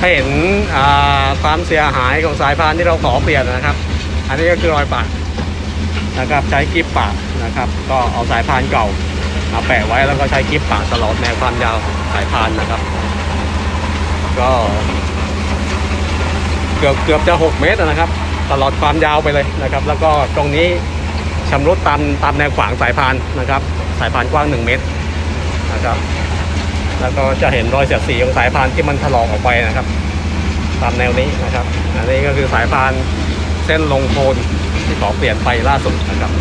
ให้เห็นความเสียหายของสายพานที่เราขอเปลี่ยนนะครับอันนี้ก็คือรอยปะนะครับใช้กิ๊บปะนะครับก็เอาสายพานเก่ามาแปะไว้แล้วก็ใช้กิ๊บปะตลอดแนวความยาวสายพานนะครับก็เกือบจะ6 เมตรนะครับตลอดความยาวไปเลยนะครับแล้วก็ตรงนี้ชำรุดตามแนวขวางสายพานนะครับสายพานกว้าง1 เมตรนะครับแล้วก็จะเห็นรอยเสียดสีของสายพานที่มันถลอกออกไปนะครับตามแนวนี้นะครับอันนี้ก็คือสายพานเส้นลงโคนที่ขอเปลี่ยนไปล่าสุดนะครับ